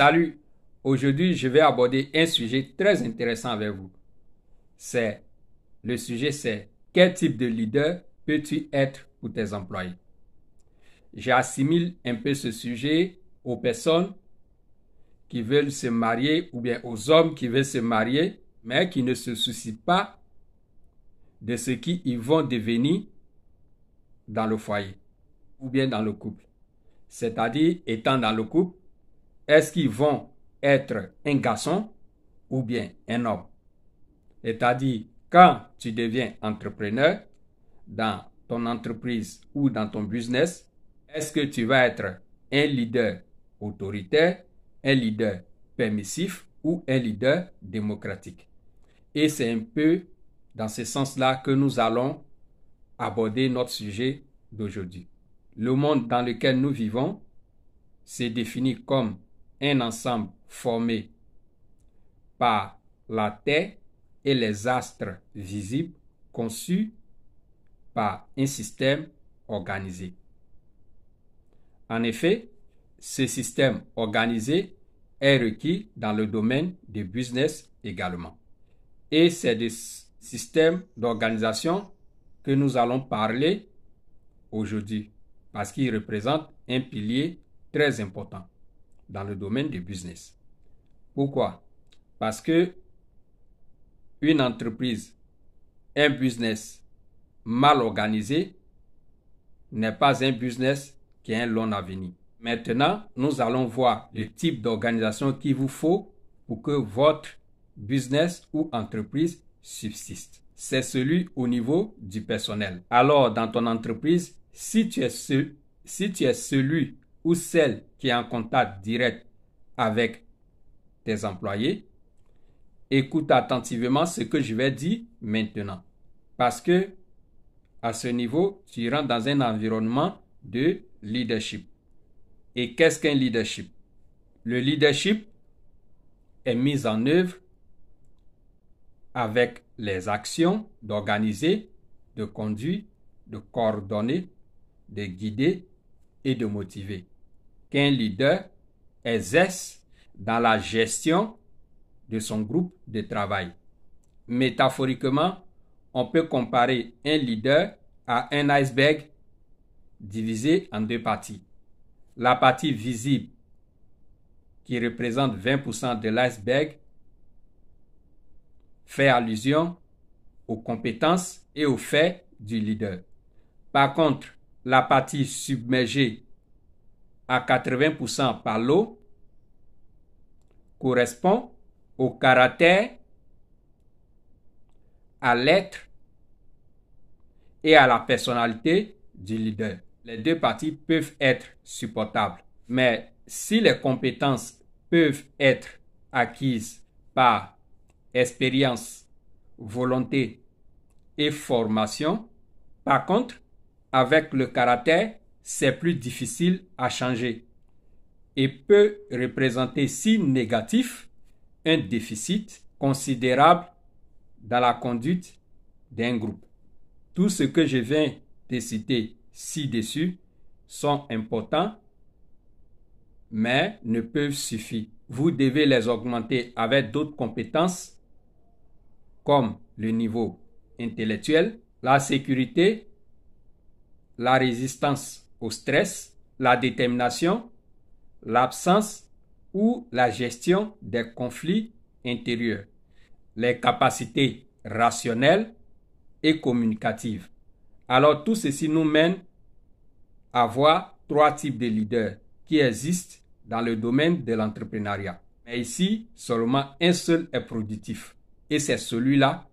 Salut, aujourd'hui je vais aborder un sujet très intéressant avec vous. Le sujet c'est quel type de leader peux-tu être pour tes employés? J'assimile un peu ce sujet aux personnes qui veulent se marier ou bien aux hommes qui veulent se marier mais qui ne se soucient pas de ce qu'ils vont devenir dans le foyer ou bien dans le couple. C'est-à-dire, étant dans le couple, est-ce qu'ils vont être un garçon ou bien un homme? C'est-à-dire, quand tu deviens entrepreneur dans ton entreprise ou dans ton business, est-ce que tu vas être un leader autoritaire, un leader permissif ou un leader démocratique? Et c'est un peu dans ce sens-là que nous allons aborder notre sujet d'aujourd'hui. Le monde dans lequel nous vivons se définit comme un ensemble formé par la Terre et les astres visibles conçus par un système organisé. En effet, ce système organisé est requis dans le domaine du business également. Et c'est de système d'organisation que nous allons parler aujourd'hui parce qu'il représente un pilier très important dans le domaine du business. Pourquoi? Parce que une entreprise, un business mal organisé n'est pas un business qui a un long avenir. Maintenant, nous allons voir le type d'organisation qu'il vous faut pour que votre business ou entreprise subsiste. C'est celui au niveau du personnel. Alors, dans ton entreprise, si tu es celui ou celle qui est en contact direct avec tes employés, écoute attentivement ce que je vais dire maintenant. Parce que à ce niveau, tu rentres dans un environnement de leadership. Et qu'est-ce qu'un leadership? Le leadership est mis en œuvre avec les actions d'organiser, de conduire, de coordonner, de guider et de motiver. Qu'un leader exerce dans la gestion de son groupe de travail. Métaphoriquement, on peut comparer un leader à un iceberg divisé en deux parties. La partie visible, qui représente 20% de l'iceberg, fait allusion aux compétences et aux faits du leader. Par contre, la partie submergée à 80% par l'eau correspond au caractère, à l'être et à la personnalité du leader. Les deux parties peuvent être supportables, mais si les compétences peuvent être acquises par expérience, volonté et formation, par contre, avec le caractère, c'est plus difficile à changer et peut représenter, si négatif, un déficit considérable dans la conduite d'un groupe. Tout ce que je viens de citer ci-dessus sont importants, mais ne peuvent suffire. Vous devez les augmenter avec d'autres compétences comme le niveau intellectuel, la sécurité, la résistance au stress, la détermination, l'absence ou la gestion des conflits intérieurs, les capacités rationnelles et communicatives. Alors tout ceci nous mène à voir trois types de leaders qui existent dans le domaine de l'entrepreneuriat. Mais ici, seulement un seul est productif. Et c'est celui-là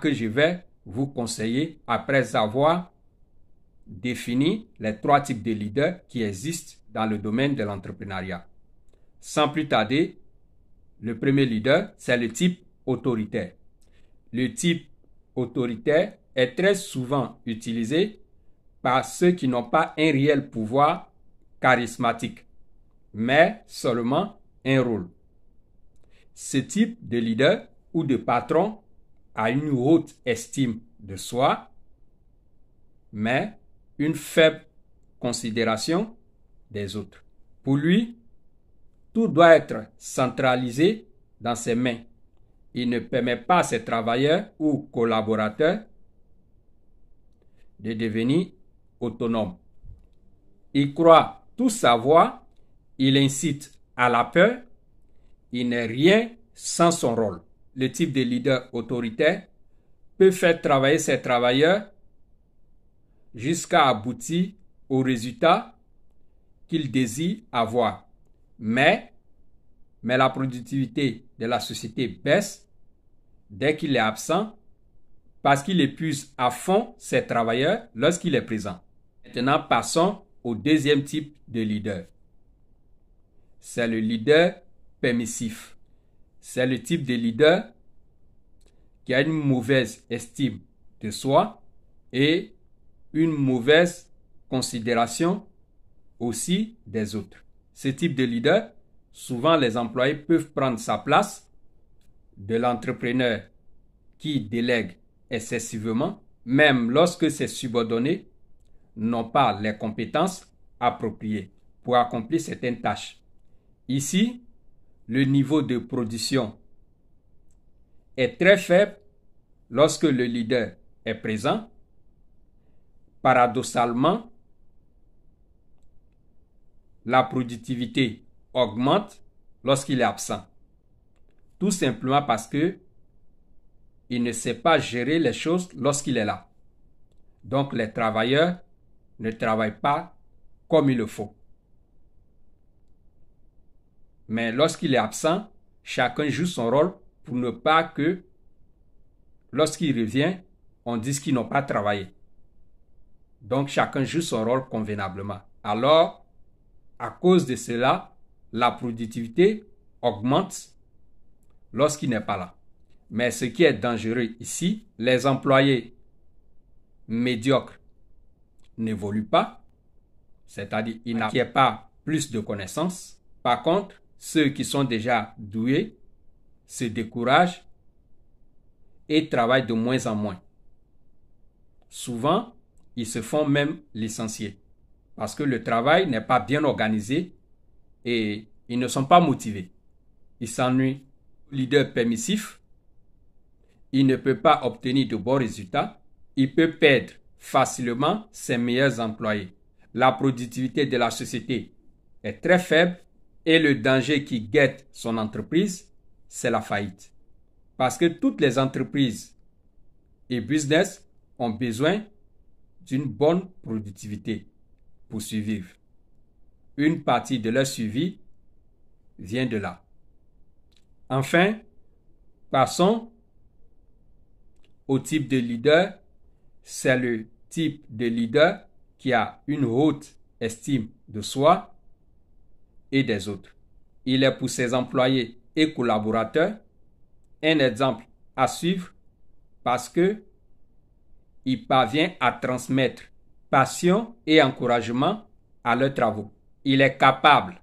que je vais vous conseiller après avoir défini les trois types de leaders qui existent dans le domaine de l'entrepreneuriat. Sans plus tarder, le premier leader, c'est le type autoritaire. Le type autoritaire est très souvent utilisé par ceux qui n'ont pas un réel pouvoir charismatique, mais seulement un rôle. Ce type de leader ou de patron a une haute estime de soi, mais une faible considération des autres. Pour lui, Tout doit être centralisé dans ses mains. Il ne permet pas à ses travailleurs ou collaborateurs de devenir autonomes. Il croit tout savoir, il incite à la peur, il n'est rien sans son rôle. Le type de leader autoritaire peut faire travailler ses travailleurs jusqu'à aboutir au résultat qu'il désire avoir. Mais la productivité de la société baisse dès qu'il est absent parce qu'il épuise à fond ses travailleurs lorsqu'il est présent. Maintenant, passons au deuxième type de leader. C'est le leader permissif. C'est le type de leader qui a une mauvaise estime de soi et une mauvaise considération aussi des autres. Ce type de leader, souvent les employés peuvent prendre sa place de l'entrepreneur qui délègue excessivement, même lorsque ses subordonnés n'ont pas les compétences appropriées pour accomplir certaines tâches. Ici, le niveau de production est très faible lorsque le leader est présent. Paradoxalement, la productivité augmente lorsqu'il est absent. Tout simplement parce que il ne sait pas gérer les choses lorsqu'il est là. Donc les travailleurs ne travaillent pas comme il le faut. Mais lorsqu'il est absent, chacun joue son rôle pour ne pas que, lorsqu'il revient, on dise qu'ils n'ont pas travaillé. Donc chacun joue son rôle convenablement. Alors, à cause de cela, la productivité augmente lorsqu'il n'est pas là. Mais ce qui est dangereux ici, les employés médiocres n'évoluent pas, c'est-à-dire ils n'acquièrent pas plus de connaissances. Par contre, ceux qui sont déjà doués se découragent et travaillent de moins en moins. Souvent, ils se font même licencier parce que le travail n'est pas bien organisé et ils ne sont pas motivés. Ils s'ennuient. Leader permissif, il ne peut pas obtenir de bons résultats. Il peut perdre facilement ses meilleurs employés. La productivité de la société est très faible et le danger qui guette son entreprise, c'est la faillite. Parce que toutes les entreprises et business ont besoin d'une bonne productivité pour survivre. Une partie de leur survie vient de là. Enfin, passons au type de leader. C'est le type de leader qui a une haute estime de soi et des autres. Il est pour ses employés et collaborateurs un exemple à suivre parce que il parvient à transmettre passion et encouragement à leurs travaux. Il est capable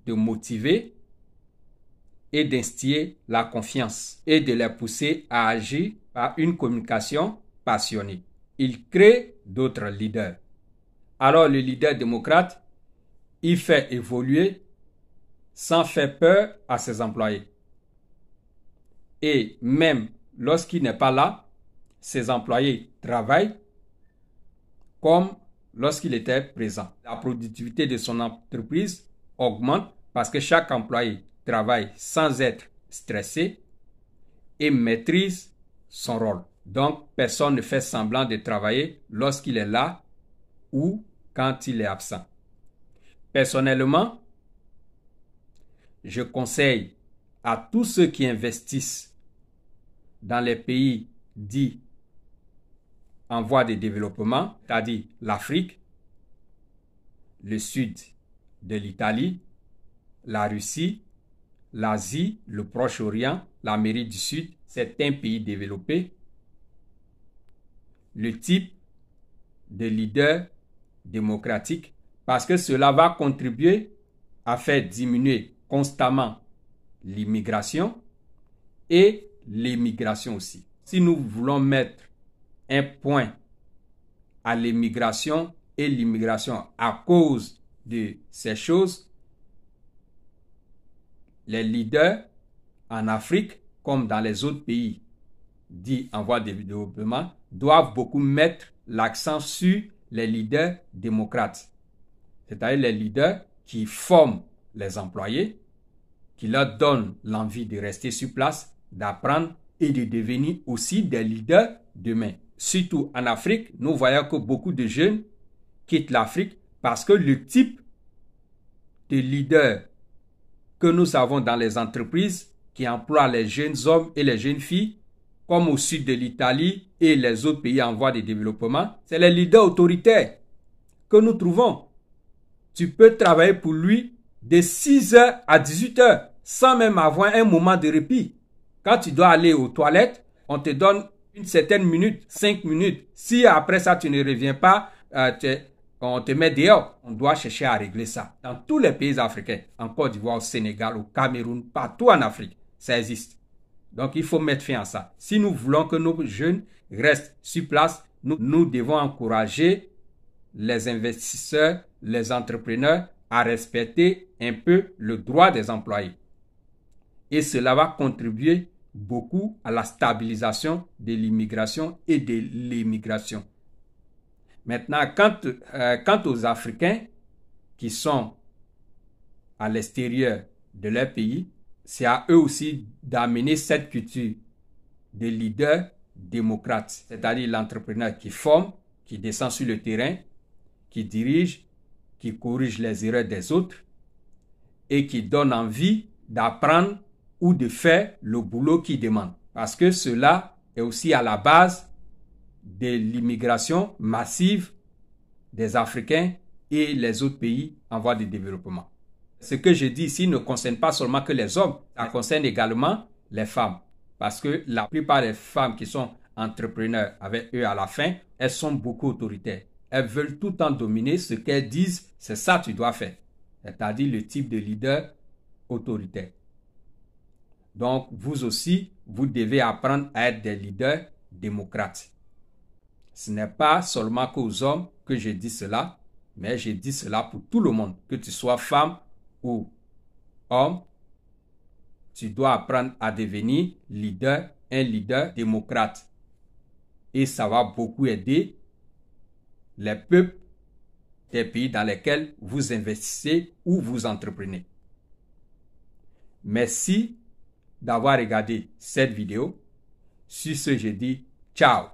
de motiver et d'instiller la confiance et de les pousser à agir par une communication passionnée. Il crée d'autres leaders. Alors le leader démocrate, il fait évoluer sans faire peur à ses employés. Et même lorsqu'il n'est pas là, ses employés travaillent comme lorsqu'il était présent. La productivité de son entreprise augmente parce que chaque employé travaille sans être stressé et maîtrise son rôle. Donc, personne ne fait semblant de travailler lorsqu'il est là ou quand il est absent. Personnellement, je conseille à tous ceux qui investissent dans les pays dits en voie de développement, c'est-à-dire l'Afrique, le sud de l'Italie, la Russie, l'Asie, le Proche-Orient, l'Amérique du Sud, certains pays développés, le type de leader démocratique, parce que cela va contribuer à faire diminuer constamment l'immigration et l'émigration aussi. Si nous voulons mettre un point à l'émigration et l'immigration à cause de ces choses, les leaders en Afrique, comme dans les autres pays dits en voie de développement, doivent beaucoup mettre l'accent sur les leaders démocrates, c'est-à-dire les leaders qui forment les employés, qui leur donnent l'envie de rester sur place, d'apprendre et de devenir aussi des leaders demain. Surtout en Afrique, nous voyons que beaucoup de jeunes quittent l'Afrique parce que le type de leader que nous avons dans les entreprises qui emploient les jeunes hommes et les jeunes filles, comme au sud de l'Italie et les autres pays en voie de développement, c'est les leaders autoritaires que nous trouvons. Tu peux travailler pour lui de 6h à 18h sans même avoir un moment de répit. Quand tu dois aller aux toilettes, on te donne une certaine minute, 5 minutes. Si après ça tu ne reviens pas, on te met dehors. On doit chercher à régler ça. Dans tous les pays africains, en Côte d'Ivoire, au Sénégal, au Cameroun, partout en Afrique, ça existe. Donc il faut mettre fin à ça. Si nous voulons que nos jeunes restent sur place, nous devons encourager les investisseurs, les entrepreneurs à respecter un peu le droit des employés. Et cela va contribuer beaucoup à la stabilisation de l'immigration et de l'émigration. Maintenant, quant aux Africains qui sont à l'extérieur de leur pays, c'est à eux aussi d'amener cette culture de leader démocrate, c'est-à-dire l'entrepreneur qui forme, qui descend sur le terrain, qui dirige, qui corrige les erreurs des autres et qui donne envie d'apprendre ou de faire le boulot qu'il demande. Parce que cela est aussi à la base de l'immigration massive des Africains et les autres pays en voie de développement. Ce que je dis ici ne concerne pas seulement que les hommes, ça concerne également les femmes. Parce que la plupart des femmes qui sont entrepreneurs avec eux à la fin, elles sont beaucoup autoritaires. Elles veulent tout le temps dominer. Ce qu'elles disent, c'est ça que tu dois faire. C'est-à-dire le type de leader autoritaire. Donc, vous aussi, vous devez apprendre à être des leaders démocrates. Ce n'est pas seulement qu'aux hommes que je dis cela, mais je dis cela pour tout le monde. Que tu sois femme ou homme, tu dois apprendre à devenir un leader démocrate. Et ça va beaucoup aider les peuples des pays dans lesquels vous investissez ou vous entreprenez. Merci d'avoir regardé cette vidéo. Sur ce, je dis ciao.